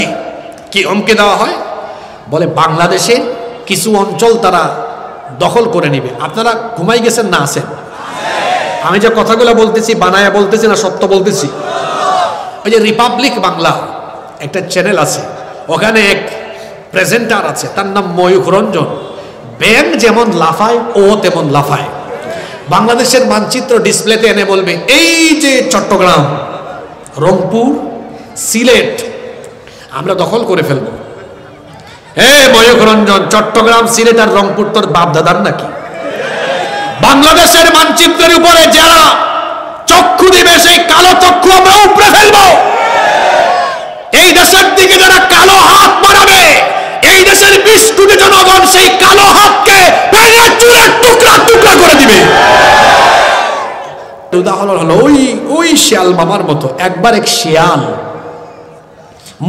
হুমকি। কি হুমকি দেওয়া হয়? বলে বাংলাদেশের কিছু অঞ্চল তারা দখল করে নেবে। আপনারা ঘুমাই গেছেন না আছেন? আমি যে কথাগুলো বলতেছি বানায়া বলতেছি না সত্য বলতেছি? ওই যে রিপাবলিক বাংলা একটা চ্যানেল আছে, ওখানে এক প্রেজেন্টার আছে, তার নাম ময়ূখ রঞ্জন। ব্যাঙ যেমন লাফায় ও তেমন লাফায়। বাংলাদেশের মানচিত্র ডিসপ্লেতে এনে বলবে, এই যে চট্টগ্রাম, রংপুর, সিলেট আমরা দখল করে ফেলবো। হে ময়ূখ রঞ্জন, চট্টগ্রাম, সিলেট আর রংপুর তোর বাপ দাদার নাকি? বাংলাদেশের মানচিত্রের উপরে যারা চক্ষু দিবে সেই কালো চক্ষু আমরা উপড়ে ফেলবো। এই দেশের দিকে যারা কালো হাত বাড়াবে, এই দেশের 20 কোটি জনগণ সেই কালো হাতকে ভেঙে চুরে টুকরা টুকরা করে দিবে। উদাহরণ হলো ওই শিয়াল মামার মতো। একবার এক শিয়াল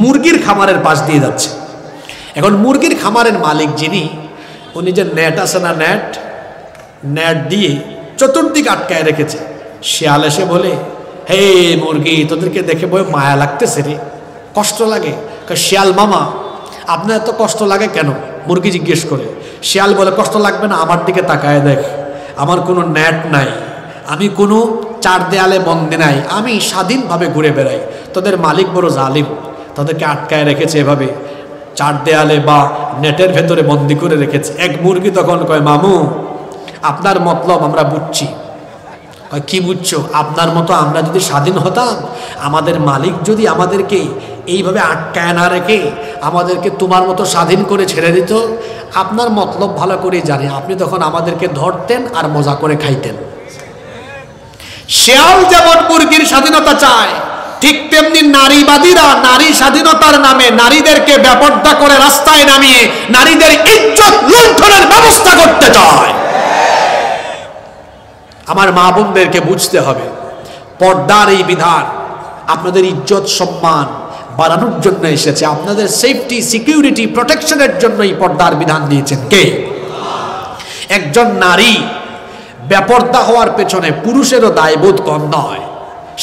মুরগির খামারের পাশ দিয়ে যাচ্ছে। এখন মুরগির খামারের মালিক যিনি, উনি যে নেট আছে না, নেট দিয়ে চতুর্দিক আটকায় রেখেছে। শিয়াল এসে বলে, হে মুরগি, তোদেরকে দেখে বই মায়া লাগতেছে রে, কষ্ট লাগে। শিয়াল মামা আপনার এত কষ্ট লাগে কেন? মুরগি জিজ্ঞেস করে। শিয়াল বলে, কষ্ট লাগবে না, আমার দিকে তাকায় দেখ, আমার কোনো নেট নাই, আমি কোনো চার দেয়ালে বন্দি নাই, আমি স্বাধীনভাবে ঘুরে বেড়াই। তোদের মালিক বড় জালিম, তাদেরকে আটকায় রেখেছে এভাবে, চার দেয়ালে বা নেটের ভেতরে বন্দি করে রেখেছে। এক মুরগি তখন কয়, মামু আপনার মতলব আমরা বুঝছি। কি বুঝছো? আপনার মতো আমরা যদি স্বাধীন হতাম, আমাদের মালিক যদি আমাদেরকে এইভাবে আটকায় না রেখে আমাদেরকে তোমার মতো স্বাধীন করে ছেড়ে দিত, আপনার মতলব ভালো করে জানি, আপনি তখন আমাদেরকে ধরতেন আর মজা করে খাইতেন। শিয়াল যেমন মুরগির স্বাধীনতা চায়, ঠিক তেমনি নারীবাদীরা নারী স্বাধীনতার নামে নারীদেরকে বেপরদা করে রাস্তায় নামিয়ে নারীদের ইজ্জত লুণ্ঠনের ব্যবস্থা করতে চায়। আমার মা বোনদেরকে বুঝতে হবে, পর্দার এই বিধান আপনাদের ইজ্জত সম্মান বাড়ানোর জন্য এসেছে, আপনাদের সেফটি সিকিউরিটি প্রোটেকশনের জন্য এই পর্দার বিধান দিয়েছেন কে? একজন নারী বেপরদা হওয়ার পেছনে পুরুষেরও দায়বোধ কম নয়।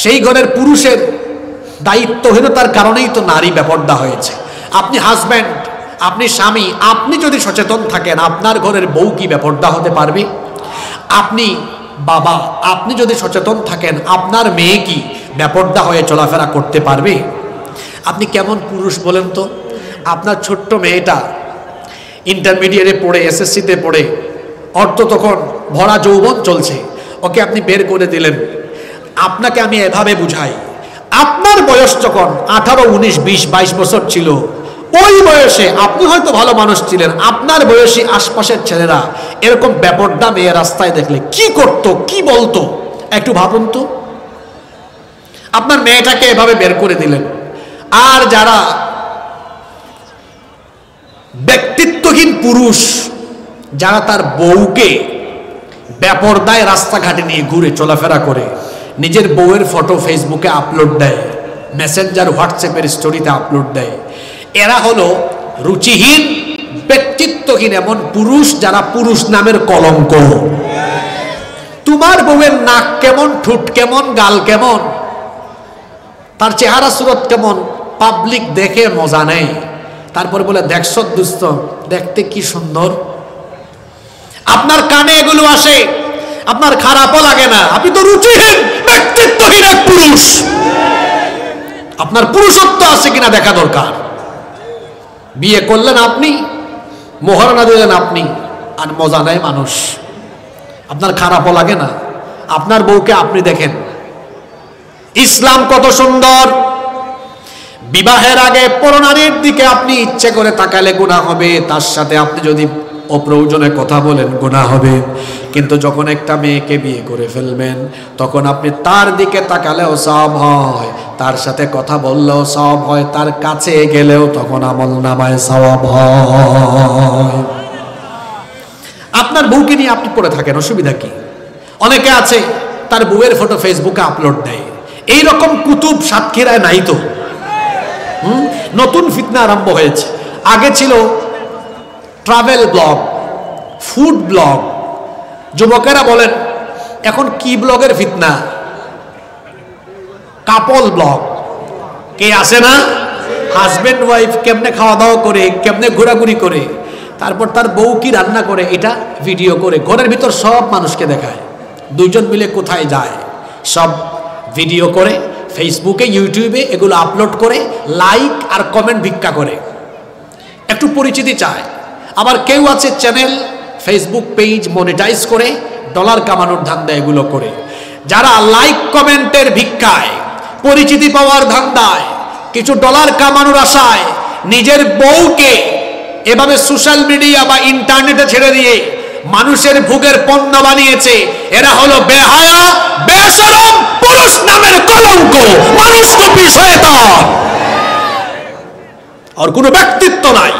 সেই ঘরের পুরুষের দায়িত্বহীনতার কারণেই তো নারী বেপরদা হয়েছে। আপনি হাজব্যান্ড, আপনি স্বামী, আপনি যদি সচেতন থাকেন, আপনার ঘরের বউ কি বেপরদা হতে পারবে? আপনি বাবা, আপনি যদি সচেতন থাকেন, আপনার মেয়ে কি বেপরদা হয়ে চলাফেরা করতে পারবে? আপনি কেমন পুরুষ বলেন তো? আপনার ছোট্ট মেয়েটা ইন্টারমিডিয়েটে পড়ে, এসএসসিতে পড়ে, অর্থ তখন ভরা যৌবন চলছে, ওকে আপনি বের করে দিলেন। আপনাকে আমি এভাবে বুঝাই, আপনার বয়স যখন 18, 19, 20, 22 বছর ছিল, ওই বয়সে আপনি হয়তো ভালো মানুষ ছিলেন, আপনার বয়সী আশপাশের ছেলেরা এরকম বেপরদা মেয়ে রাস্তায় দেখলে কি করত, কি বলতো, একটু ভাবুন তো। আপনার মেয়েটাকে এভাবে বের করে দিলেন। আর যারা ব্যক্তিত্বহীন পুরুষ, যারা তার বউকে বেপরদায় রাস্তাঘাটে নিয়ে ঘুরে চলাফেরা করে, নিজের বউয়ের ফটো ফেসবুকে আপলোড দেয়, মেসেঞ্জার হোয়াটসঅ্যাপের স্টোরিতে আপলোড দেয়, এরা হলো রুচিহীন, ব্যক্তিত্বহীন এমন পুরুষ যারা পুরুষ নামের কলঙ্ক। তোমার বউয়ের নাক কেমন, ঠোঁট কেমন, গাল কেমন, তার চেহারা সুরত কেমন, পাবলিক দেখে মজা নেয়, তারপরে বলে দেখছ দুস্থ, দেখতে কি সুন্দর। আপনার কানে এগুলো আসে, আপনার খারাপও লাগে না, আপনি তো রুচিহীন ব্যক্তিত্বহীন এক পুরুষ। আপনার পুরুষত্ব আছে কিনা দেখা দরকার। বিয়ে করলেন আপনি, মোহরানা দিলেন আপনি, আর মজা নেয় মানুষ। আপনার খারাপও লাগে না, আপনার বউকে আপনি দেখেন। ইসলাম কত সুন্দর। বিবাহের আগে পরনারীর দিকে আপনি ইচ্ছে করে তাকালে গুনাহ হবে, তার সাথে আপনি যদি অপ্রয়োজনে কথা বলেন গুনাহ হবে। কিন্তু যখন একটা মেয়েকে বিয়ে করে ফেলবেন, তখন আপনি তার দিকে তাকালেও সওয়াব হয়, তার সাথে কথা বললেও সওয়াব হয়, তার কাছে গেলেও তখন আমলনামায় সওয়াব হয়। আপনার বউকে নিয়ে আপনি পড়ে থাকেন, অসুবিধা কি? অনেকে আছে তার বউয়ের ফটো ফেসবুকে আপলোড দেয়। এইরকম কুতুব সাতক্ষীরায় নাই তো? নতুন ফিতনা আরম্ভ হয়েছে। আগে ছিল ট্রাভেল ব্লগ, ফুড ব্লগ। যুবকেরা বলেন এখন কি ব্লগের ফিতনা? কাপল ব্লগ। কে আসে না? হাজবেন্ড ওয়াইফ কেমনে খাওয়া দাওয়া করে, কেমনে ঘোরাঘুরি করে, তারপর তার বউ কি রান্না করে এটা ভিডিও করে ঘরের ভিতর সব মানুষকে দেখায়। দুইজন মিলে কোথায় যায় সব ভিডিও করে ফেসবুকে, ইউটিউবে এগুলো আপলোড করে লাইক আর কমেন্ট ভিক্ষা করে, একটু পরিচিতি চায়। আবার কেউ আছে চ্যানেল, ফেসবুক পেজ মনিটাইজ করে ডলার কামানোর ধান্দা এগুলো করে। যারা লাইক কমেন্টের ভিক্ষায়, পরিচিতি পাওয়ার ধান্দায়, কিছু ডলার কামানোর আশায় নিজের বউকে এভাবে সোশ্যাল মিডিয়া বা ইন্টারনেটে ছেড়ে দিয়ে মানুষের ভোগের পণ্য বানিয়েছে, এরা হলো বেহায়া, বেশরম, পুরুষ নামের কলঙ্ক, মানুষরূপী শয়তান। আর কোনো ব্যক্তিত্ব নাই।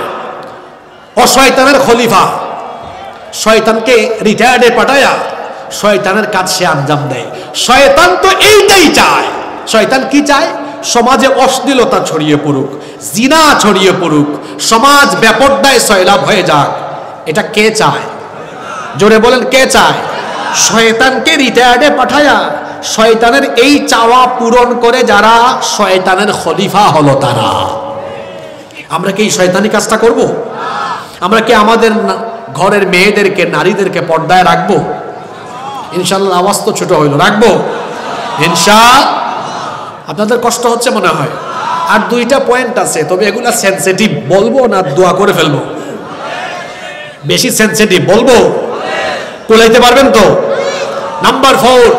ও শয়তানের খলিফা, শয়তানকে রিটায়ার্ডে পাঠায়া শয়তানের কাজ সে আঞ্জাম দেয়। শয়তান তো এইটাই চায়। শয়তান কি চায়? সমাজে অশ্লীলতা ছড়িয়ে পড়ুক, জিনা ছড়িয়ে পড়ুক, সমাজ বেপরদায় সয়লাভ হয়ে যাক। এটা কে চায়? জোরে বলেন, কে চায়? শয়তানকে রিটায়ার্ডে পাঠায়া শয়তানের এই চাওয়া পূরণ করে যারা শয়তানের খলিফা হলো তারা। আমরা কি এই শয়তানি কাজটা করব? আমরা কি আমাদের ঘরের মেয়েদেরকে, নারীদেরকে পর্দায় রাখবো? ইনশাআল্লাহ। আওয়াজ তো ছোট হইল, রাখবো ইনশাআল্লাহ। আপনাদের কষ্ট হচ্ছে মনে হয়। আর দুইটা পয়েন্ট আছে, তবে এগুলা সেনসিটিভ। বলবো না দোয়া করে ফেলবো? বেশি সেনসিটিভ, বলবো? কুলাইতে পারবেন তো? নাম্বার 4,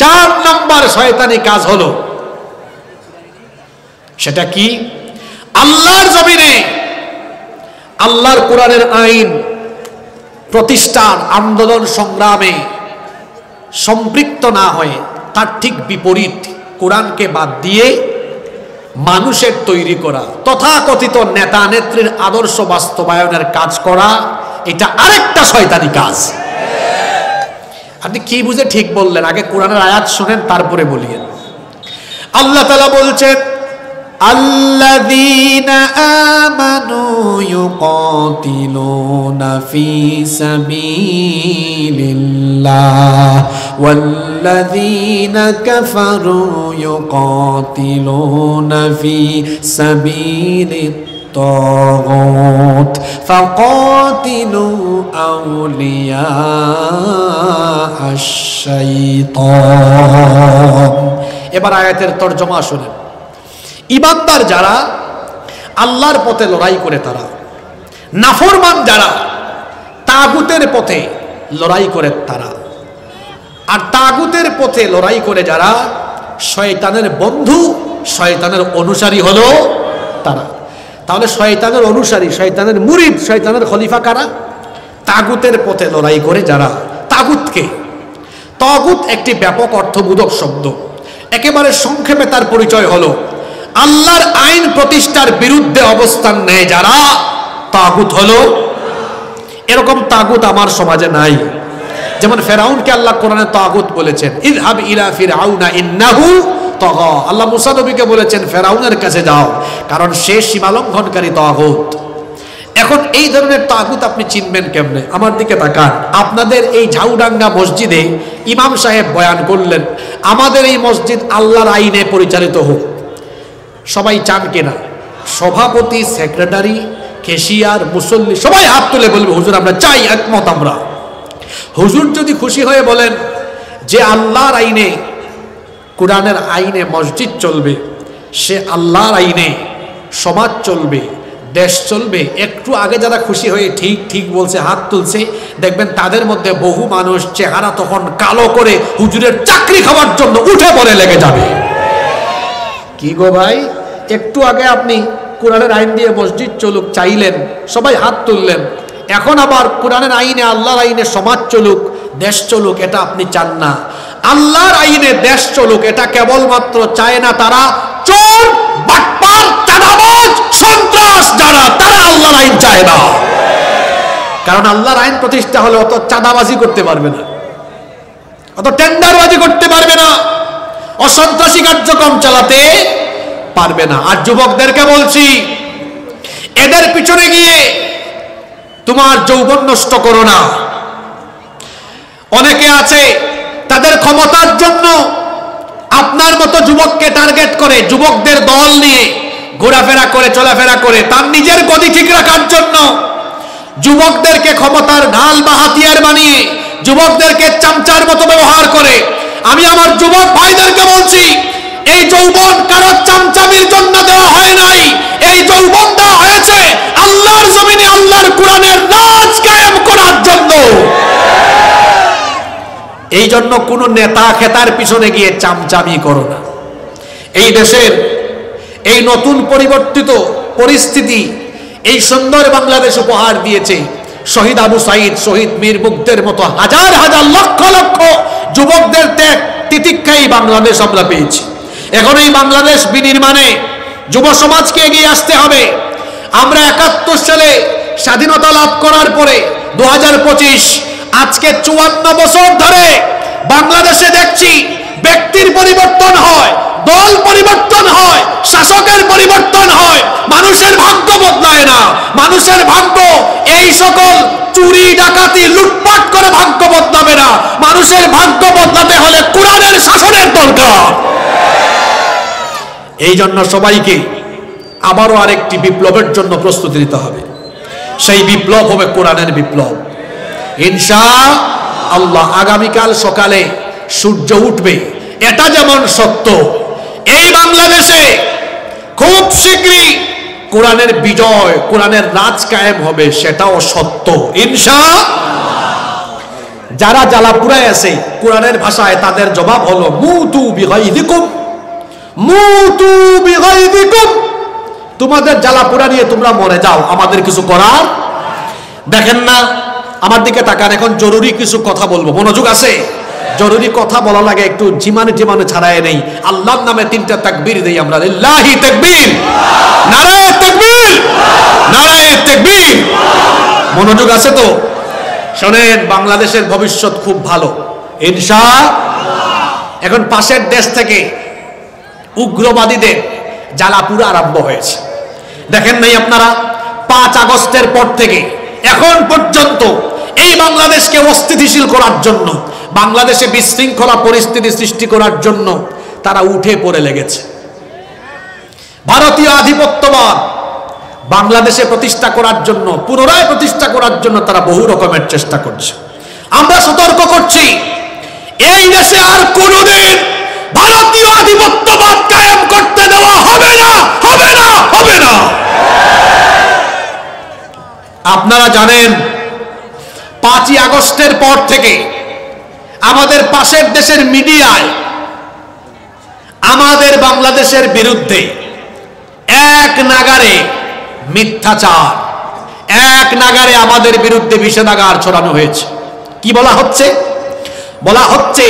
4 নাম্বার শয়তানি কাজ হলো, সেটা কি? আল্লাহর জমিনে আল্লাহর কোরআনের আইন প্রতিষ্ঠান, আন্দোলন, সংগ্রামে সম্পৃক্ত না হয়ে তার ঠিক বিপরীত কোরআনকে বাদ দিয়ে মানুষের তৈরি করা তথাকথিত নেতা নেত্রীর আদর্শ বাস্তবায়নের কাজ করা, এটা আরেকটা শয়তানি কাজ। আপনি কি বুঝে ঠিক বললেন? আগে কোরআনের আয়াত শুনেন, তারপরে বলিয়েন। আল্লাহ তাআলা বলছেন, আল্লাযীনা আমানু ইউকাতিলুনা ফি সাবিলিল্লাহ ওয়াল্লাযীনা কাফারু ইউকাতিলুনা ফি সাবিলিত তাগুত ফাকাতিলু আউলিয়া আশ-শাইতান। এবার আয়াতের তরজমা শুনেন। ইমানদার যারা আল্লাহর পথে লড়াই করে তারা, নাফরমান যারা তাগুতের পথে লড়াই করে তারা, আর তাগুতের পথে লড়াই করে যারা শয়তানের বন্ধু, শয়তানের অনুসারী হলো তারা। তাহলে শয়তানের অনুসারী, শয়তানের মুরিদ, শয়তানের খলিফা কারা? তাগুতের পথে লড়াই করে যারা। তাগুতকে, তাগুত একটি ব্যাপক অর্থবোধক শব্দ। একেবারে সংক্ষেপে তার পরিচয় হলো আল্লাহর আইন প্রতিষ্ঠার বিরুদ্ধে অবস্থান নেয় যারা, তাগুত হলো। এরকম তাগুত আমার সমাজে নাই। যেমন ফেরাউনকে আল্লাহ কোরআনে তাগুত বলেছেন, ইযহাব ইলা ফিরআউনা ইন্নাহু তাগা। আল্লাহ মুসা নবীকে বলেছেন ফেরাউনের কাছে যাও, কারণ সে সীমালঙ্ঘনকারী তাগুত। এখন এই ধরনের তাগুত আপনি চিনবেন কেমনে? আমার দিকে তাকান। আপনাদের এই ঝাউডাঙ্গা মসজিদে ইমাম সাহেব বয়ান করলেন, আমাদের এই মসজিদ আল্লাহর আইনে পরিচালিত হোক। সবাই চান কিনা? সভাপতি, সেক্রেটারি, ক্যাশিয়ার, মুসল্লি সবাই হাত তুলে বলবে হুজুর আমরা চাই, একমত আমরা। হুজুর যদি খুশি হয়ে বলেন যে আল্লাহর আইনে, কোরআনের আইনে মসজিদ চলবে, সে আল্লাহর আইনে সমাজ চলবে, দেশ চলবে, একটু আগে যারা খুশি হয়ে ঠিক ঠিক বলছে, হাত তুলছে, দেখবেন তাদের মধ্যে বহু মানুষ চেহারা তখন কালো করে হুজুরের চাকরি খাওয়ার জন্য উঠে পড়ে লেগে যাবে। কি গো ভাই, একটু আগে আপনি কোরআনের আইন দিয়ে মসজিদ চলুক চাইলেন, সবাই হাত তুললেন। এখন আবার কোরআনের আইনে, আল্লাহর আইনে সমাজ চলুক, দেশ চলুক, এটা আপনি চান না। আল্লাহর আইনে দেশ চলুক এটা কেবলমাত্র চায় না তারা চোর, বাটপার, চাঁদাবাজ, সন্ত্রাস যারা, তারা আল্লাহর আইন চায় না। কারণ আল্লাহর আইন প্রতিষ্ঠা হলে অত চাঁদাবাজি করতে পারবে না, অত টেন্ডারবাজি করতে পারবে না, অসন্ত্রাসী কার্যক্রম চালাতে পারবে না। আর যুবকদেরকে বলছি, এদের পিছনে গিয়ে তোমার যৌবন নষ্ট করো না। অনেকে আছে তাদের ক্ষমতার জন্য আপনার মতো যুবককে টার্গেট করে, যুবকদের দল নিয়ে ঘোরাফেরা করে চলাফেরা করে তার নিজের গতি ঠিক রাখার জন্য যুবকদেরকে ক্ষমতার ঢাল বা হাতিয়ার বানিয়ে যুবকদেরকে চামচার মতো ব্যবহার করে। আমি আমার যুবক ভাইদেরকে বলছি, এই যৌবন কারো চামচামির জন্য দেওয়া হয় নাই, এই যৌবন দেওয়া হয়েছে আল্লাহর জমিনে আল্লাহর কোরআনের রাজ কায়েম করার জন্য। এই জন্য কোন নেতা খেতার পিছনে গিয়ে চামচামি করো না। এই দেশের এই নতুন পরিবর্তিত পরিস্থিতি এই সুন্দর বাংলাদেশ উপহার দিয়েছে শহীদ আবু সাইদ, শহীদ মীর মুগ্ধের মতো হাজার হাজার লক্ষ লক্ষ যুবকদের ত্যাগ তিতিক্ষাই বাংলাদেশ আমরা পেয়েছি। এখন এই বাংলাদেশ বিনির্মাণে যুব সমাজকে এগিয়ে আসতে হবে। আমরা 71 সালে স্বাধীনতা লাভ করার পরে 2025 আজকে 54 বছর ধরে বাংলাদেশে দেখছি ব্যক্তির পরিবর্তন হয়, দল পরিবর্তন হয়, শাসকের পরিবর্তন হয়, মানুষের ভাগ্য বদলায় না। মানুষের ভাগ্য এই সকল চুরি ডাকাতি লুটপাট করে ভাগ্য বদলাবে না। মানুষের ভাগ্য বদলাতে হলে কোরআনের শাসনের দরকার। এই জন্য সবাইকে আবারও আরেকটি বিপ্লবের জন্য প্রস্তুতি নিতে হবে। সেই বিপ্লব হবে কোরআনের বিপ্লব ইনশাআল্লাহ। আগামীকাল সকালে সূর্য উঠবে, এটা যেমন সত্য, এই বাংলাদেশে খুব শীঘ্রই কোরআনের বিজয়, কোরআনের রাজ কায়েম হবে, সেটাও সত্য ইনশাআল্লাহ। যারা জ্বালাপুরায় আছে কোরআনের ভাষায় তাদের জবাব হলো মুতু বিগাইদিকুম, মুতু বিগাইদিকুম। তোমাদের জ্বালাপুরা নিয়ে তোমরা মরে যাও, আমাদের কিছু করার। দেখেন না, আমার দিকে তাকান, এখন জরুরি কিছু কথা বলবো, মনোযোগ আছে? জরুরি কথা বলা লাগে একটু জিমানে জিমানে ছাড়ায় নেই। আল্লাহর নামে 3টা তাকবীর দেই আমরা, লিল্লাহি তাকবীর, নারায়ে তাকবীর, নারায়ে তাকবীর। মনোযোগ আছে তো? শুনেন, বাংলাদেশের ভবিষ্যৎ খুব ভালো ইনশাআল্লাহ। এখন পাশের দেশ থেকে উগ্রবাদীদের জ্বালাপুরা আরম্ভ হয়েছে। দেখেন নাই আপনারা, 5 আগস্টের পর থেকে এখন পর্যন্ত এই বাংলাদেশকে অস্থিতিশীল করার জন্য, বাংলাদেশে বিশৃঙ্খলা পরিস্থিতি সৃষ্টি করার জন্য তারা উঠে পড়ে লেগেছে। ভারতীয় আধিপত্যবাদ বাংলাদেশে প্রতিষ্ঠা করার জন্য, পুনরায় প্রতিষ্ঠা করার জন্য তারা বহু রকমের চেষ্টা করছে। আমরা সতর্ক করছি, এই দেশে আর কোনোদিন ভারতীয় আধিপত্যবাদ কায়েম করতে দেওয়া হবে না, হবে না, হবে না। আপনারা জানেন 5ই আগস্টের পর থেকে আমাদের পাশের দেশের মিডিয়ায় আমাদের বাংলাদেশের বিরুদ্ধে এক নাগারে মিথ্যাচার, এক নাগারে আমাদের বিরুদ্ধে বিষেধাগার ছড়ানো হয়েছে। কি বলা হচ্ছে? বলা হচ্ছে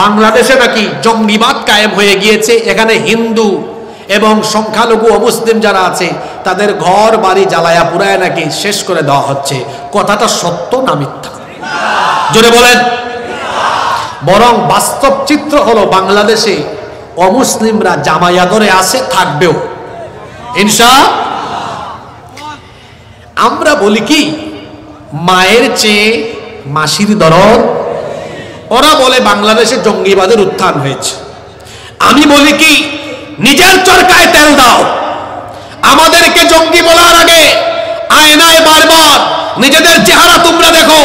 বাংলাদেশে নাকি জঙ্গিবাদ কায়েম হয়ে গিয়েছে, এখানে হিন্দু এবং সংখ্যালঘু অমুসলিম যারা আছে তাদের ঘর বাড়ি জ্বালায়া পুরায় নাকি শেষ করে দেওয়া হচ্ছে। কথাটা সত্য না মিথ্যা? জোরে বলেন। বরং বাস্তব চিত্র হলো বাংলাদেশে অমুসলিমরা জামায়াতরে আছে, থাকবেও ইনশাআল্লাহ। আমরা বলি কি মায়ের চেয়ে মাসির দরদ, ওরা বলে বাংলাদেশে জঙ্গিবাদের উত্থান হয়েছে। আমি বলি কি নিজের চরকায় তেল দাও। আমাদেরকে জঙ্গি বলার আগে আয়নায় বারবার নিজেদের চেহারা তোমরা দেখো,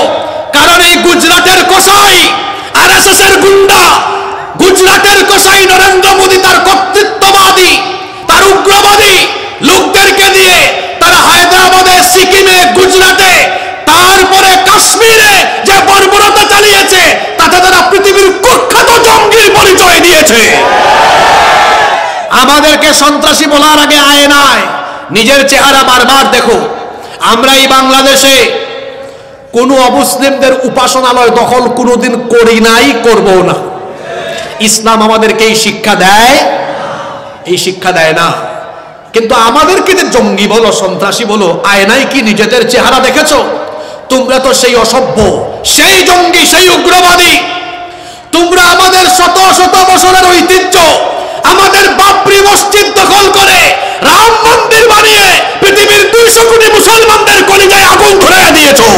কারণ এই গুজরাটের কসাই আরএসএস এর গুন্ডা, গুজরাটের কসাই নরেন্দ্র মোদী তার কর্তৃত্ববাদী, তার উগ্রবাদী লোকদেরকে দিয়ে তারা হায়দ্রাবাদে, সিকিমে, গুজরাটে, তারপরে কাশ্মীরে যে বর্বরতা চালিয়েছে তাতে তারা পৃথিবীর কুখ্যাত জঙ্গির পরিচয় দিয়েছে। আমাদেরকে সন্ত্রাসী বলার আগে আয়নায় নিজের চেহারা বারবার দেখো। আমরা এই বাংলাদেশে কোনো অমুসলিমদের উপাসনালয় দখল কোনোদিন করি নাই, করবো না। ইসলাম আমাদেরকে এই শিক্ষা দেয়, এই শিক্ষা দেয় না। কিন্তু আমাদেরকে যে জঙ্গি বলো, সন্ত্রাসী বলো, আয়নায় কি নিজেদের চেহারা দেখেছো? তোমরা তো সেই অসভ্য, সেই জঙ্গি, সেই উগ্রবাদী। তোমরা আমাদের শত শত বছরের ঐতিহ্য, আমাদের বাবরি মসজিদ দখল করে রাম মন্দির বানিয়ে পৃথিবীর 200 কোটি মুসলমানদের কলিজায় আগুন ধরিয়ে দিয়েছো।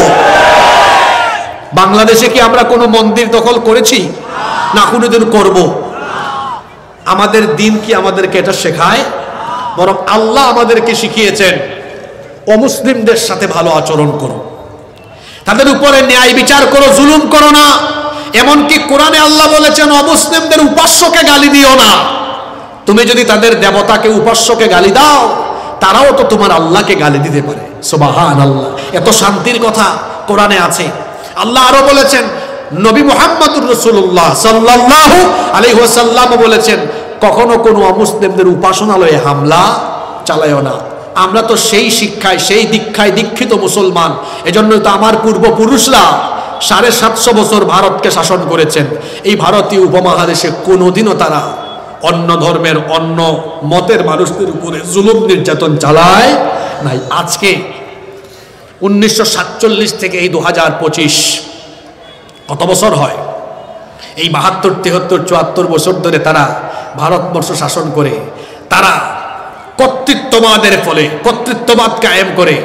বাংলাদেশে কি আমরা কোনো মন্দির দখল করেছি? না, কোনোদিন করব। আমাদের দিন কি আমাদেরকে এটা শেখায়? বরং আল্লাহ আমাদেরকে শিখিয়েছেন অমুসলিমদের সাথে ভালো আচরণ করো, তাদের উপরে ন্যায় বিচার করো, জুলুম করো না। এমনকি কোরআনে আল্লাহ বলেছেন অমুসলিমদের উপাস্যকে গালি দিও না। তুমি যদি তাদের দেবতাকে উপাস্যকে গালি দাও, তারাও তো তোমার আল্লাহকে গালি দিতে পারে। সুবহানাল্লাহ, এত শান্তির কথা কোরআনে আছে। আল্লাহ আরো বলেছেন, নবী মুহাম্মদুর রাসূলুল্লাহ সাল্লাল্লাহু আলাইহি ওয়াসাল্লাম বলেছেন, কখনো কোনো অমুসলিমদের উপাসনালয়ে হামলা চালায়ও না। আমরা তো সেই শিক্ষায়, সেই দীক্ষায় দীক্ষিত মুসলমান। এজন্যই তো আমার পূর্বপুরুষরা 750 বছর ভারতকে শাসন করেছেন। এই ভারতীয় উপমহাদেশে কোনোদিনও তারা অন্য ধর্মের, অন্য মতের মানুষদের উপরে জুলুম নির্যাতন চালায় নাই। আজকে 1947 থেকে এই 2025 কত বছর হয়? এই 72, 73, 74 বছর ধরে তারা ভারতবর্ষ শাসন করে, তারা কর্তৃত্ববাদের ফলে, কর্তৃত্ববাদ কায়েম করে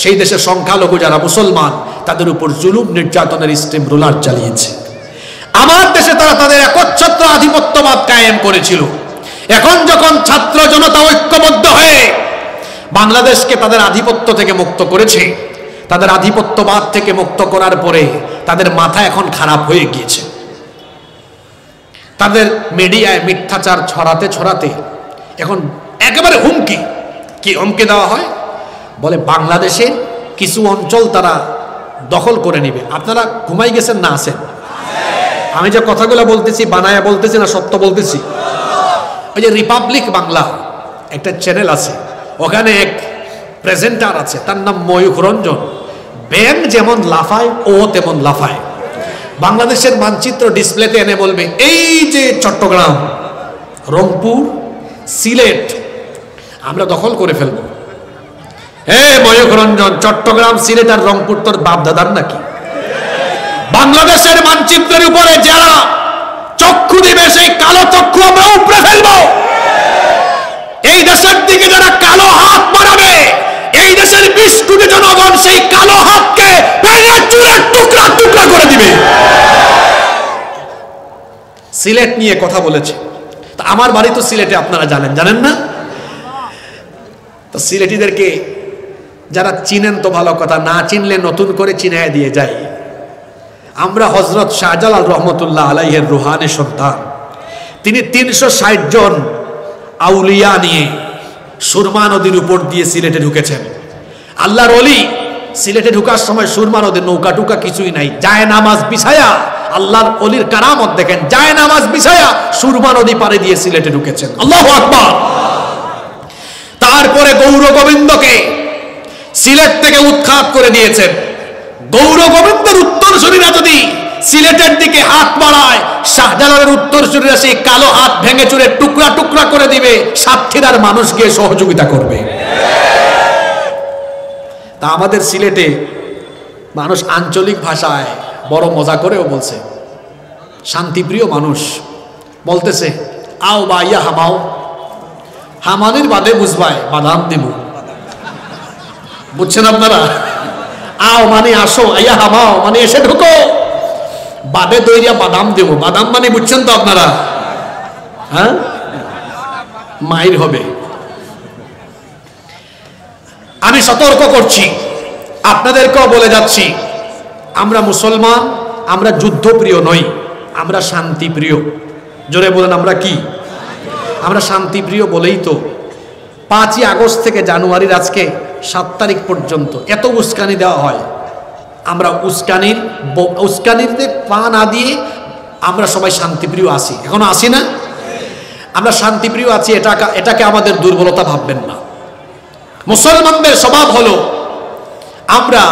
সেই দেশের সংখ্যালঘু যারা মুসলমান তাদের উপর জুলুম নির্যাতনের স্টিম রোলার চালিয়েছে। আমার দেশে তারা তাদের একচ্ছত্র আধিপত্যবাদ কায়েম করেছিল। এখন যখন ছাত্র জনতা ঐক্যবদ্ধ হয়ে বাংলাদেশকে তাদের আধিপত্য থেকে মুক্ত করেছে, তাদের আধিপত্যবাদ থেকে মুক্ত করার পরে তাদের মাথা এখন খারাপ হয়ে গিয়েছে। তাদের মিডিয়ায় মিথ্যাচার ছড়াতে ছড়াতে এখন একেবারে হুমকি, কি হুমকি দেওয়া হয়? বলে বাংলাদেশের কিছু অঞ্চল তারা দখল করে নেবে। আপনারা ঘুমাই গেছেন না আছেন? আমি যে কথাগুলো বলতেছি বানায়া বলতেছি না সত্য বলতেছি? ওই যে রিপাবলিক বাংলা একটা চ্যানেল আছে, ওখানে এক প্রেজেন্টার আছে, তার নাম ময়ূখ রঞ্জন। ব্যাং যেমন লাফায় ও তেমন লাফায়। বাংলাদেশের মানচিত্র ডিসপ্লেতে এনে বলবে, এই যে চট্টগ্রাম, রংপুর, সিলেট আমরা দখল করে ফেলবো। হে ময়ূখ রঞ্জন, চট্টগ্রাম, সিলেট আর রংপুর তোর বাপ দাদার নাকি? বাংলাদেশের মানচিত্রের উপরে যারা চক্ষু দিবে সেই কালো চক্ষু আমরা উপড়ে ফেলবো। এই দেশের দিকে যারা কালো হাত বাড়াবে, এই দেশের 20 কোটি জনগণ সেই কালো হাতকে ভেঙে চুরে টুকরা টুকরা করে দিবে। সিলেট নিয়ে কথা বলেছে। তা আমার বাড়ি তো সিলেটে, আপনারা জানেন, জানেন না? তো সিলেটিদেরকে যারা চিনেন তো ভালো কথা, না চিনলে নতুন করে চিনায় দিয়ে যায়। আমরা হযরত শাহজালাল রহমতুল্লাহ আলাইহির রুহানি সন্তান। তিনি 360 জন আউলিয়া নিয়ে সুরমা নদীর উপর দিয়ে সিলেটে ঢুকেছেন। আল্লাহর ওলি সিলেটে ঢুকার সময় সুরমা নদীর নৌকা টুকা কিছুই নাই, যায় নামাজ বিছায়া, আল্লাহর ওলির কারামত দেখেন, যায় নামাজ বিছায়া সুরমা নদী পাড়ে দিয়ে সিলেটে ঢুকেছেন। আল্লাহু আকবার। তারপরে গৌর গোবিন্দকে সিলেট থেকে উৎখাত করে দিয়েছেন। গৌর গোবিন্দের উত্তরসূরিরা যদি সিলেটের দিকে হাত বাড়ায়, শাহজালালের উত্তরসূরিরা সেই কালো হাত ভেঙে চুরে টুকরা টুকরা করে দিবে, সাতক্ষীরার মানুষ গিয়ে সহযোগিতা করবে। তা আমাদের সিলেটে মানুষ আঞ্চলিক ভাষায় বড় মজা করেও বলছে, শান্তিপ্রিয় মানুষ বলতেছে, আও বা ইয়া হামাও, হামানির বাদে বুঝবাই বাদাম দিব। বুঝছেন আপনারা? আও মানে আসো, আইয়া হামাও মানে এসে ঢুকো, বাদে দইয়া বাদাম দেব। বাদাম মানে বুঝছেন তো আপনারা? হ্যাঁ, মাইর হবে। আমি সতর্ক করছি, আপনাদেরকেও বলে যাচ্ছি, আমরা মুসলমান, আমরা যুদ্ধপ্রিয় নই, আমরা শান্তিপ্রিয়। জোরে বলেন আমরা কি? আমরা শান্তিপ্রিয় বলেই তো 5ই আগস্ট থেকে জানুয়ারির আজকে 7 তারিখ পর্যন্ত এত উস্কানি দেওয়া হয়। আমরা উস্কানিতে পা না দিয়ে আমরা সবাই শান্তিপ্রিয় আছি, এখনো আছি না? আমরা শান্তিপ্রিয় আছি, এটাকে আমাদের দুর্বলতা ভাববেন না। মুসলমানদের স্বভাব হলো আমরা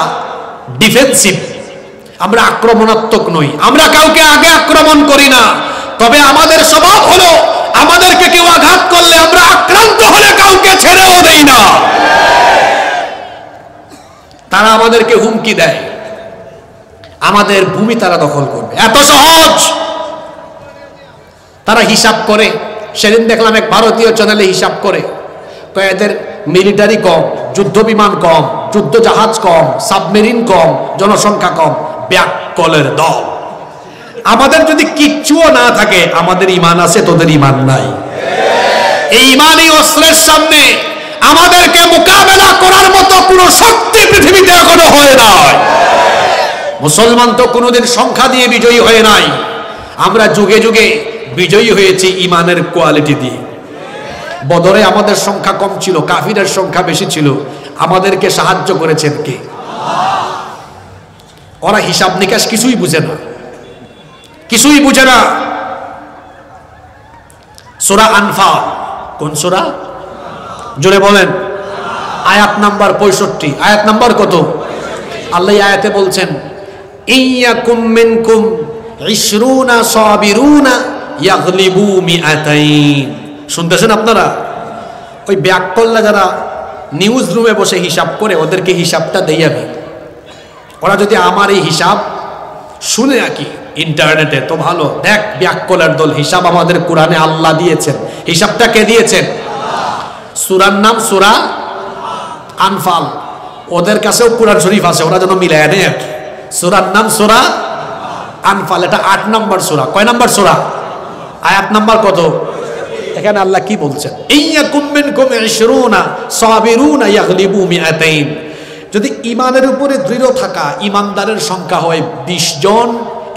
ডিফেন্সিভ, আমরা আক্রমণাত্মক নই, আমরা কাউকে আগে আক্রমণ করি না। তবে আমাদের স্বভাব হলো আমাদেরকে কেউ আঘাত করলে আমরা আক্রান্ত হলে কাউকে ছেড়েও দেই না। তারা আমাদেরকে হুমকি দেয়, আমাদের ভূমি তারা দখল করবে, এত সহজ। তারা হিসাব করে, সেদিন দেখলাম এক ভারতীয় চ্যানেলে হিসাব করে, এদের মিলিটারি কম, যুদ্ধ বিমান কম, যুদ্ধ জাহাজ কম, সাবমেরিন কম, জনসংখ্যা কম, ব্যাককলের দল। আমাদের যদি কিচ্ছুও না থাকে, আমাদের ইমান আছে, তোদের ইমান নাই। এই ইমানি অস্ত্রের সামনে আমাদেরকে মোকাবেলা করার মতো কোনো শক্তি পৃথিবীতে এখনো হয় নাই। মুসলমান তো কোনোদিন সংখ্যা দিয়ে বিজয়ী হয় নাই, আমরা যুগে যুগে বিজয়ী হয়েছি ইমানের কোয়ালিটি দিয়ে। বদরে আমাদের সংখ্যা কম ছিল, কাফিরের সংখ্যা বেশি ছিল, আমাদেরকে সাহায্য করেছেন কে? ওরা হিসাব নিকাশ কিছুই বুঝে না, কিছুই বুঝে না। সূরা আনফাল, কোন সূরা? জোরে বলেন। আয়াত নাম্বার 65। আয়াত নাম্বার কত? আল্লাহ আয়াতে বলছেন ইয়াকুম মিনকুম 20 সাবিরুনা ইয়াগলিবু মিআতাইন। শুনতেছেন আপনারা? ওই ব্যাককল্লা যারা নিউজ রুমে বসে হিসাব করে, ওদেরকে হিসাবটা দেই আমি। ওরা যদি আমার এই হিসাব শুনে রাখি ইন্টারনেটে তো ভালো। দেখ ব্যাককলার দল, হিসাব আমাদের কোরআনে আল্লাহ দিয়েছেন। হিসাবটা কে দিয়েছেন? সূরার নাম সূরা আনফাল। ওদের কাছেও কোরআন শরীফ আছে, ওরা যেন মিলায় নেয় আর কি। সূরার নাম সূরা আনফাল, এটা 8 নম্বর সূরা। কয় নম্বর সূরা? আয়াত নাম্বার কত? এখানে আল্লাহ কি বলছেন? ইয়াকুম মিনকুম 20 সাবিরুনা ইয়াগলিবু মিআতাইন। যদি ইমানের উপরে দৃঢ় থাকা ইমানদারের সংখ্যা হয় 20 জন,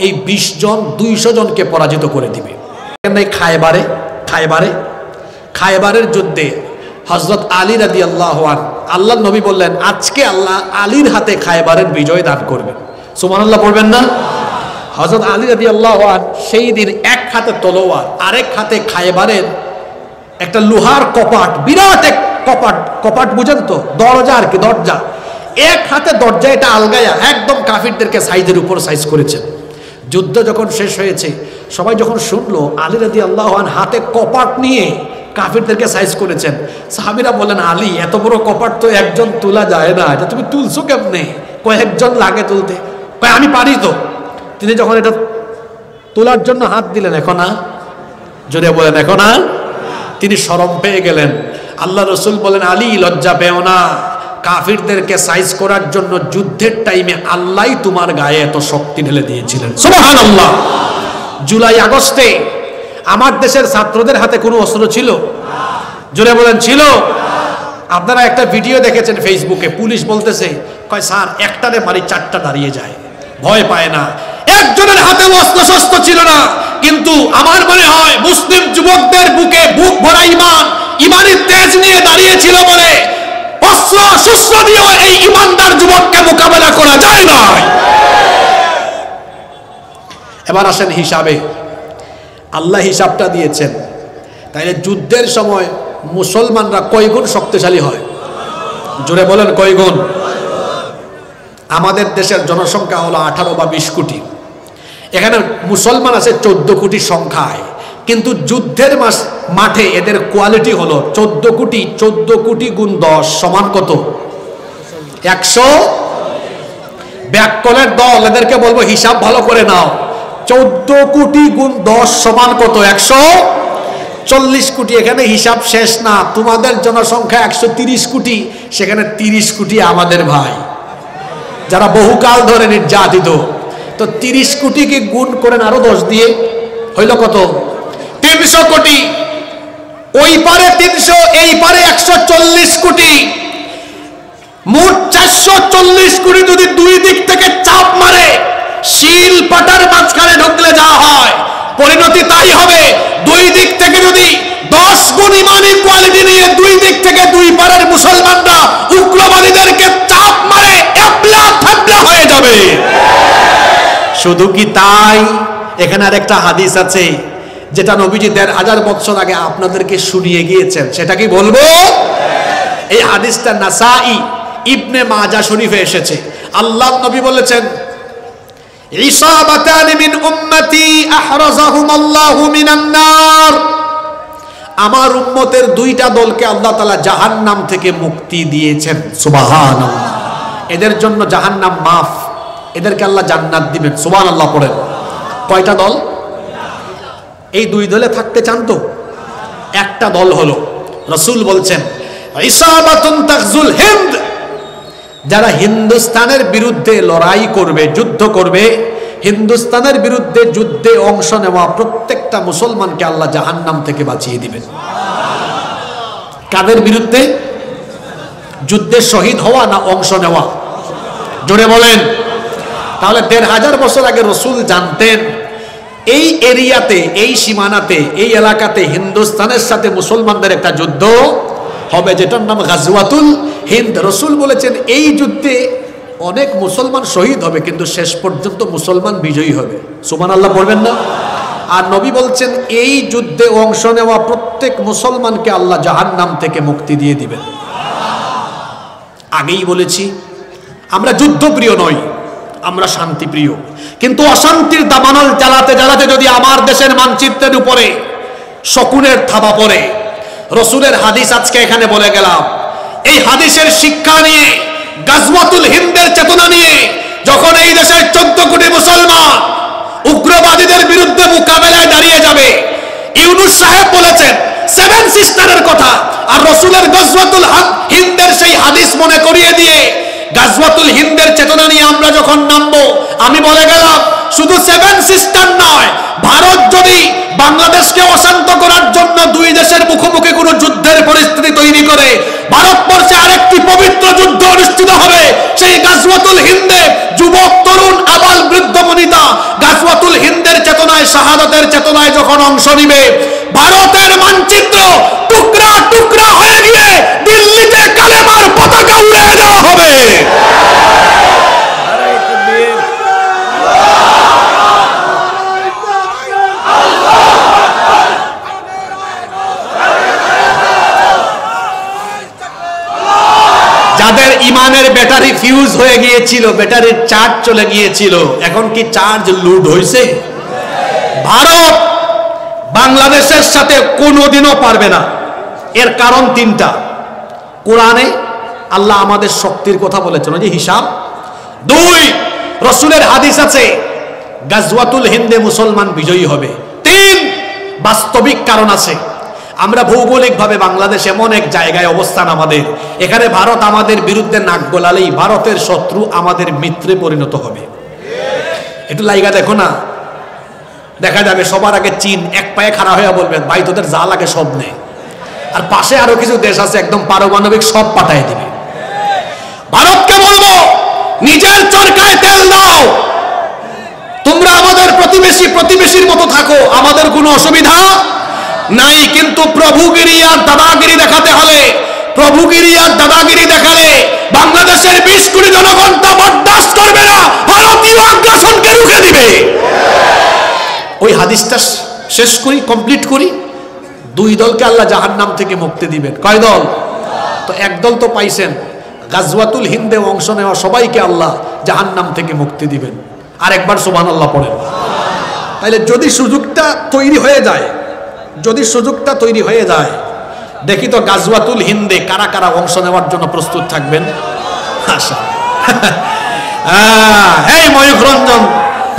এই 20 জন 200 জনকে পরাজিত করে দিবে। খায়বারের যুদ্ধে হযরত আলী রাদিয়াল্লাহু আনহু, আল্লাহর নবী বললেন আজকে আল্লাহ আলীর হাতে খায়বারের বিজয় দান করবেন। সুবহানাল্লাহ পড়বেন না? হযরত আলী রাদিয়াল্লাহু আনহু সেই দিন এক হাতে তলোয়ার, আরেক হাতে খায়বারের একটা লোহার কপাট, বিরাট এক কপাট। কপাট বুঝেন তো? দরজা আর কি, দরজা। এক হাতে দরজা এটা আলগায়া একদম কাফিরদেরকে সাইজের উপর সাইজ করেছেন। যুদ্ধ যখন শেষ হয়েছে, সবাই যখন শুনলো আলী রাদিয়াল্লাহু আনহু হাতে কপাট নিয়ে কাফিরদেরকে সাইজ করেছেন, সাহাবীরা বলেন আলী এত বড় কপাট তো একজন তোলা যায় না, এটা তুমি তুলছো কেমনে? কয়েকজন লাগে তুলতে। আমি পারি তো। তিনি যখন এটা তোলার জন্য হাত দিলেন, এখন না, জোরে বলেন এখন না, তিনি শরম পেয়ে গেলেন। আল্লাহ রাসূল বলেন আলী লজ্জা পেও না, কাফিরদেরকে সাইজ করার জন্য যুদ্ধের টাইমে আল্লাহই তোমার গায়ে এত শক্তি ঢেলে দিয়েছিলেন। সুবহানাল্লাহ। জুলাই আগস্টে আমার দেশের ছাত্রদের হাতে কোনো অস্ত্র ছিল? জোরে বলেন ছিল? আপনারা একটা ভিডিও দেখেছেন ফেসবুকে, পুলিশ বলতেছে কয় স্যার একটারে মারি 4টা দাঁড়িয়ে যায়, ভয় পায় না। একজনের হাতে অস্ত্র শস্ত্র ছিল না, কিন্তু আমার মনে হয় মুসলিম যুবকদের বুকে বুক ভরা ইমান, ইমানি তেজ নিয়ে দাঁড়িয়েছিল বলে অস্ত্র শস্ত্র দিয়েও এই ইমানদার যুবককে মোকাবেলা করা যায় না। এবার আসেন হিসাবে। আল্লাহ হিসাবটা দিয়েছেন, তাইলে যুদ্ধের সময় মুসলমানরা কয় গুণ শক্তিশালী হয়? জোরে বলেন কয় গুণ? আমাদের দেশের জনসংখ্যা হলো 18 বা 20 কোটি। এখানে মুসলমান আছে 14 কোটি সংখ্যায়, কিন্তু যুদ্ধের মাঠে এদের কোয়ালিটি হলো 14 কোটি। 14 কোটি গুণ 10 সমান কত? 100। ব্যাককলের দল, এদেরকে বলবো হিসাব ভালো করে নাও। 14 কোটি গুণ 10 সমান কত? 140 কোটি। এখানে হিসাব শেষ না। তোমাদের জনসংখ্যা 130 কোটি, সেখানে 30 কোটি আমাদের ভাই, যারা বহুকাল ধরে নির্যাতিত। তো 30 কোটিকে গুণ করেন আরো 10 দিয়ে, হইল কত? 300 কোটি। ওই পারে 300, এই পারে 140 কোটি। মোট 440 কোটি যদি দুই দিক থেকে চাপ মারে, শিল পাটার মাঝখানে ঢুকলে যা হয়, পরিণতি তাই হবে। দুই দিক থেকে যদি 10 গুণ ইমানি কোয়ালিটি নিয়ে দুই দিক থেকে দুই পারের মুসলমানরা উগ্রবাদীদেরকে চাপ মারে, এবলা থাবলা হয়ে যাবে। শুধু কি তাই? এখানে আরেকটা হাদিস আছে যেটা নবীজি 1500 বছর আগে আপনাদেরকে শুনিয়ে গিয়েছেন, সেটা কি বলবো? এই হাদিসটা নাসাই ইবনে মাজাহ শরীফে এসেছে। আল্লাহর নবী বলেছেন ইসাবাতান মিন উম্মতি আহরাজাহুমাল্লাহু মিনান নার। আমার উম্মতের 2টা দলকে আল্লাহ তাআলা জাহান্নাম থেকে মুক্তি দিয়েছেন। সুবহানাল্লাহ। এদের জন্য জাহান্নাম মাফ, এদেরকে আল্লাহ জান্নাত দিবেন। সুবহানাল্লাহ পড়েন। কয়টা দল? এই 2 দলে থাকতে চান তো? একটা দল হলো, রাসূল বলছেন ইসাবাতুন তাগজুল হিন্দ, যারা হিন্দুস্তানের বিরুদ্ধে লড়াই করবে, যুদ্ধ করবে। হিন্দুস্তানের বিরুদ্ধে যুদ্ধে অংশ নেওয়া প্রত্যেকটা মুসলমানকে আল্লাহ জাহান্নাম থেকে বাঁচিয়ে দিবেন। কাদের বিরুদ্ধে? যুদ্ধে শহীদ হওয়া না অংশ নেওয়া? জোরে বলেন। তাহলে 1500 বছর আগে রসুল জানতেন এই এরিয়াতে, এই সীমানাতে, এই এলাকাতে হিন্দুস্তানের সাথে মুসলমানদের একটা যুদ্ধ হবে, যেটার নাম গাজওয়াতুল হিন্দ। রসুল বলেছেন এই যুদ্ধে অনেক মুসলমান শহীদ হবে, কিন্তু শেষ পর্যন্ত মুসলমান বিজয়ী হবে। সুবহানাল্লাহ বলবেন না? আর নবী বলছেন এই যুদ্ধে অংশ নেওয়া প্রত্যেক মুসলমানকে আল্লাহ জাহান্নাম থেকে মুক্তি দিয়ে দিবেন। আগেই বলেছি আমরা যুদ্ধপ্রিয় নই, আমরা শান্তিপ্রিয়। কিন্তু অশান্তির দাবানল জ্বালাতে জ্বালাতে যদি আমার দেশের মানচিত্রের উপরে শকুনের থাবা পড়ে, রসুলের হাদিস আজকে এখানে বলে গেলাম, এই হাদিসের শিক্ষা নিয়ে, গাজওয়াতুল হিন্দের চেতনা নিয়ে যখন এই দেশের 14 কোটি মুসলমান উগ্রবাদীদের বিরুদ্ধে মোকাবেলায় দাঁড়িয়ে যাবে, ইউনূস সাহেব বলেছেন 7 সিস্টারের কথা, আর রসুলের গাজওয়াতুল হিন্দের সেই হাদিস মনে করিয়ে দিয়ে গাজওয়াতুল হিন্দের চেতনা নিয়ে আমরা যখন নামবো, আমি বলে গেলাম শুধু 7 সিস্টার নয়, ভারত যদি বাংলাদেশকে অশান্ত করার জন্য দুই দেশের মুখোমুখি কোনো যুদ্ধের পরিস্থিতি তৈরি করে, ভারতবর্ষে আরেকটি পবিত্র যুদ্ধ অনুষ্ঠিত হবে। সেই গাজওয়াতুল হিন্দে যুবক, তরুণ, আবাল, বৃদ্ধ, বনিতা গাজওয়াতুল হিন্দের চেতনায়, শাহাদাতের চেতনায় যখন অংশ নিবে, ভারতের মানচিত্র টুকরা টুকরা হয়ে গিয়ে দিল্লিতে কালেমার পতাকা উড়িয়ে দেওয়া হবে। যাদের ইমানের ব্যাটারি ফিউজ হয়ে গিয়েছিল, ব্যাটারির চার্জ চলে গিয়েছিল, এখন কি চার্জ লুট হয়েছে? ভারত বাংলাদেশের সাথে কোনোদিনও পারবে না। এর কারণ 3টা। কোরআনে আল্লাহ আমাদের শক্তির কথা বলেছেন, ওই যে হিসাব। 2, রসুলের হাদিস আছে গাজওয়াতুল হিন্দে মুসলমান বিজয়ী হবে। 3, বাস্তবিক কারণ আছে। আমরা ভৌগোলিকভাবে বাংলাদেশ এমন এক জায়গায় অবস্থান আমাদের, এখানে ভারত আমাদের বিরুদ্ধে নাক গলালেই ভারতের শত্রু আমাদের মিত্রে পরিণত হবে। একটু লাইগা দেখো না, দেখা যাবে সবার আগে চীন এক পায়ে খাড়া হয়ে বলবে ভাই তোদের যা লাগে সব নে, আর পাশে আরো কিছু দেশ আছে একদম পারমাণবিক সব পাঠায় দিবে। ভারতকে বলবো নিজের চরকায় তেল দাও, তোমরা আমাদের প্রতিবেশী, প্রতিবেশীর মতো থাকো, আমাদের কোনো অসুবিধা নাই। কিন্তু প্রভুগিরি আর দাদাগিরি দেখাতে হলে, প্রভুগিরি আর দাদাগিরি দেখালে বাংলাদেশের 20 কোটি জনগণ তা বরদাস্ত করবে না, ভারতীয় আগ্রাসনকে রুখে দিবে। ওই হাদিসটা শেষ করি, কমপ্লিট করি। 2 দলকে আল্লাহ জাহান্নাম থেকে মুক্তি দিবেন। কয় দল? তো এক দল তো পাইছেন, গাজওয়াতুল হিন্দে অংশ নেওয়া সবাইকে আল্লাহ জাহান্নাম থেকে মুক্তি দিবেন। আর একবার সুবহানাল্লাহ পড়েন। তাহলে যদি সুযোগটা তৈরি হয়ে যায়, যদি সুযোগটা তৈরি হয়ে যায়, দেখি তো গাজওয়াতুল হিন্দে কারা কারা অংশ নেওয়ার জন্য প্রস্তুত থাকবেন। আশা এই ময়ূখ রঞ্জন,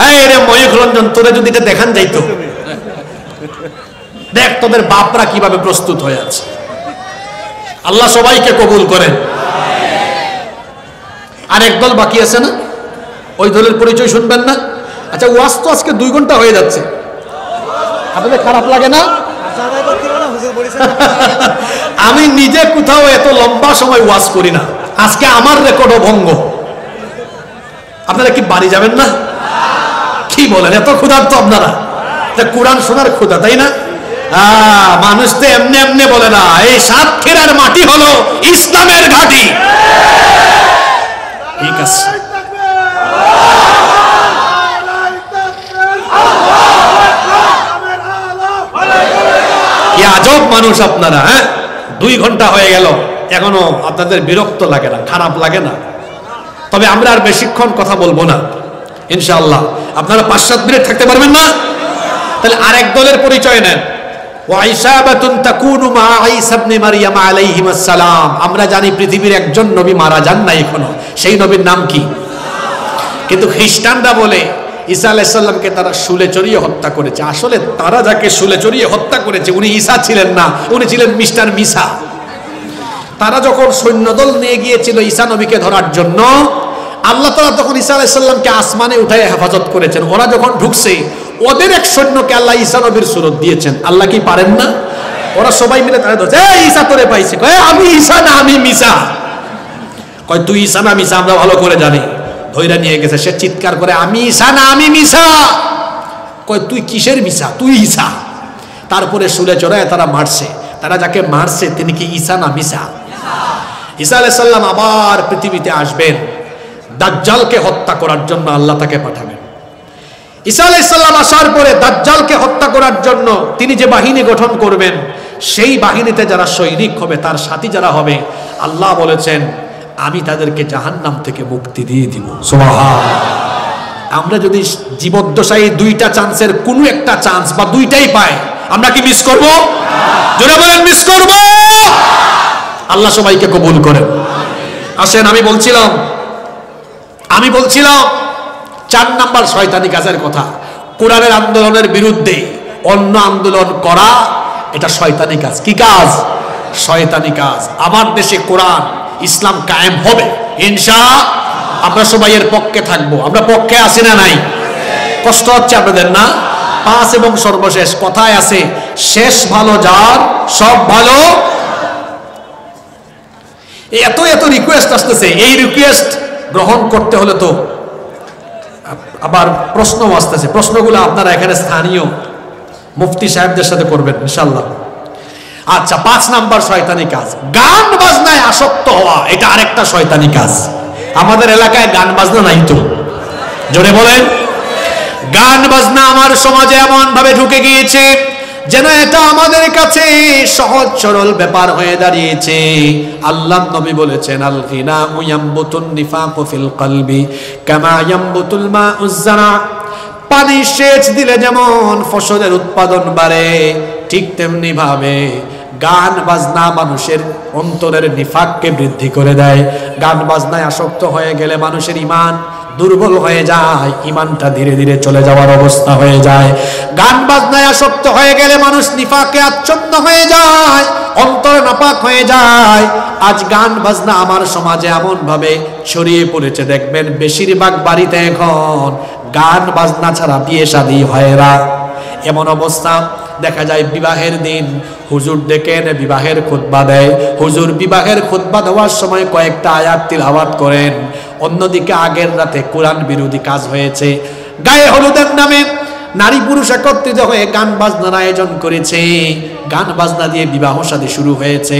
এই রে ময়ূখ রঞ্জন, তোরে যদি এটা দেখান যাইতো, দেখ তোদের বাপরা কিভাবে প্রস্তুত হয়ে আছে। আল্লাহ সবাইকে কবুল করেন। আর এক দল বাকি আছে না, ওই দলের পরিচয় শুনবেন না? আচ্ছা, ওয়াজ তো আজকে 2 ঘন্টা হয়ে যাচ্ছে, আপনাদের খারাপ লাগে না? আমি নিজে কোথাও এত লম্বা সময় ওয়াজ করি না, আজকে আমার রেকর্ডও ভঙ্গ। আপনারা কি বাড়ি যাবেন না? কি বলেন, এত ক্ষুধার্ত আপনারা? কোরআন শোনার ক্ষুধা, তাই না? মানুষ তো এমনি এমনি বলে না, এই সাতক্ষীরার মাটি হলো ইসলামের ঘাঁটি। ঠিক আছে, কি আজব মানুষ আপনারা। 2 ঘন্টা হয়ে গেল, এখনো আপনাদের বিরক্ত লাগে না, খারাপ লাগে না? তবে আমরা আর বেশিক্ষণ কথা বলবো না ইনশাআল্লাহ। আপনারা 5-7 মিনিট থাকতে পারবেন না? তাহলে আরেক দলের পরিচয় নেন। ওয়াইসাবাতুন তাকুনু মা ঈসা ইবনে মারইয়াম আলাইহিস সালাম। আমরা জানি পৃথিবীর একজন নবী মারা যান না এখনো, সেই নবীর নাম কি? কিন্তু খ্রিস্টানরা বলে ঈসা আলাইহিস সালামকে তারা শুলে চড়িয়ে হত্যা করেছে। আসলে তারা যাকে শুলে চড়িয়ে হত্যা করেছে উনি ঈসা ছিলেন না, উনি ছিলেন মিস্টার মিসা। তারা যখন সৈন্যদল নিয়ে গিয়েছিল ঈসা নবীকে ধরার জন্য, আল্লাহ তাআলা তখন ঈসা আলাইহিস সালামকে আসমানে উঠায় হেফাজত করেছেন। ওরা যখন ঢুকছে, ওদের এক সৈন্যকে আল্লাহ ঈসা নবীর সুরত দিয়েছেন। আল্লাহ কি পারেন না? ওরা সবাই মিলে তারা ধরছে, এই ঈসা তোরে পাইছে। কয় আমি ঈসা না, আমি মিসা। কয় তুই ঈসা না মিসা আমরা ভালো করে জানি। ধইরা নিয়ে গেছে, সে চিৎকার করে আমি ঈসা না, আমি মিসা। কয় তুই কিসের মিসা, তুই ঈসা। তারপরে শুলে চড়ায় তারা মারছে। তারা যাকে মারছে তিনি কি ঈসা না মিসা? ঈসা আলাইহিস সালাম আবার পৃথিবীতে আসবেন, দাজ্জালকে হত্যা করার জন্য আল্লাহ তাকে পাঠাবেন। ঈসা আলাইহিস সালাম আসার পরে দাজ্জালকে হত্যা করার জন্য তিনি যে বাহিনী গঠন করবেন, সেই বাহিনীতে যারা সৈনিক হবে, তার সাথী যারা হবে, আল্লাহ বলেছেন আমি তাদেরকে জাহান্নাম থেকে মুক্তি দিয়ে দিব। সুবহানাল্লাহ। আমরা যদি জীবদ্দশায় দুইটা চান্সের কোনো একটা চান্স বা দুইটাই পাই, আমরা কি মিস করব? জোরে বলেন মিস করব? আল্লাহ সবাইকে কবুল করেন। আসেন, আমি বলছিলাম 4 নাম্বার শয়তানি কাজের কথা। কোরআনের আন্দোলনের বিরুদ্ধে অন্য আন্দোলন করা, এটা শয়তানি কাজ। কি কাজ? শয়তানি কাজ। আমার দেশে কোরআন ইসলাম কায়েম হবে ইনশাআল্লাহ। আমরা সবাই এর পক্ষে থাকবো। আমরা পক্ষে আছি না নাই? কষ্ট হচ্ছে আপনাদের না? 5 এবং সর্বশেষ কথায় আছে, শেষ ভালো যার সব ভালো। এত এত রিকোয়েস্ট আসতেছে, এই রিকোয়েস্ট গ্রহণ করতে হলে তো আবার প্রশ্ন আসতেছে। প্রশ্নগুলো আপনারা এখানে স্থানীয় মুফতি সাহেবদের সাথে করবেন ইনশাআল্লাহ। আচ্ছা, 5 নাম্বার শয়তানি কাজ, গান বাজনায় আসক্ত হওয়া। এটা আরেকটা শয়তানি কাজ। আমাদের এলাকায় গান বাজনা নাই তো? জোরে বলেন। গান বাজনা আমার সমাজে এমন ভাবে ঢুকে গিয়েছে যেন এটা আমাদের কাছে সহজ সরল ব্যাপার হয়ে দাঁড়িয়েছে। আল্লাহর নবী বলেছেন, আল গিনা ইয়ামবুতুন নিফাকু ফিল কলবি কামা ইয়ামবুতুল মাউজ যারা। পানি সেচ দিলে যেমন ফসলের উৎপাদন বাড়ে, ঠিক তেমনি ভাবে গান বাজনা মানুষের অন্তরের নিফাককে বৃদ্ধি করে দেয়। গান বাজনায় আসক্ত হয়ে গেলে মানুষের ঈমান দুর্বল হয়ে যায়, ঈমানটা ধীরে ধীরে চলে যাওয়ার অবস্থা হয়ে যায়। গান বাজনায় আসক্ত হয়ে গেলে মানুষ নিফাকে আচ্ছন্ন হয়ে যায়, অন্তর নাপাক হয়ে যায়। আজ গান বাজনা আমার সমাজে এমন ভাবে ছড়িয়ে পড়েছে, দেখবেন বেশিরভাগ বাড়িতে এখন গান বাজনা ছাড়া বিয়ে শাদী হয় না। এমন অবস্থা দেখা যায় বিবাহের দিন হুজুর ডেকেন বিবাহের খুতবা দেয়। হুজুর বিবাহের খুতবা দেওয়ার সময় কয়েকটা আয়াত তিলাওয়াত করেন, অন্যদিকে আগের রাতে কোরআন বিরোধী কাজ হয়েছে। গায়ে হলুদের নামে নারী পুরুষ একত্রিত হয়ে গান বাজনার আয়োজন করেছে, গান বাজনা দিয়ে বিবাহ শাদী শুরু হয়েছে।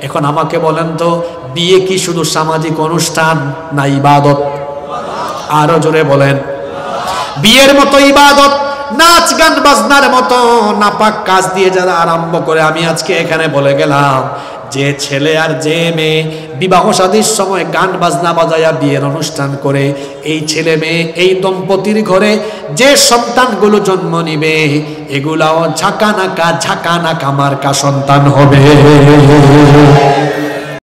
এখন আমাকে বলেন তো, বিয়ে কি শুধু সামাজিক অনুষ্ঠান না ইবাদত? আরো জোরে বলেন। বিয়ের মতো ইবাদত, নাচ গান বাজনার মতো নাপাক কাজ দিয়ে যারা আরম্ভ করে, আমি আজকে এখানে বলে গেলাম, যে ছেলে আর যে মেয়ে বিবাহ শাদীর সময় গান বাজনা বাজায়া বিয়ের অনুষ্ঠান করে, এই ছেলে মেয়ে এই দম্পতির ঘরে যে সন্তানগুলো জন্ম নিবে, এগুলাও ঝাঁকানাকা মার্কা সন্তান হবে।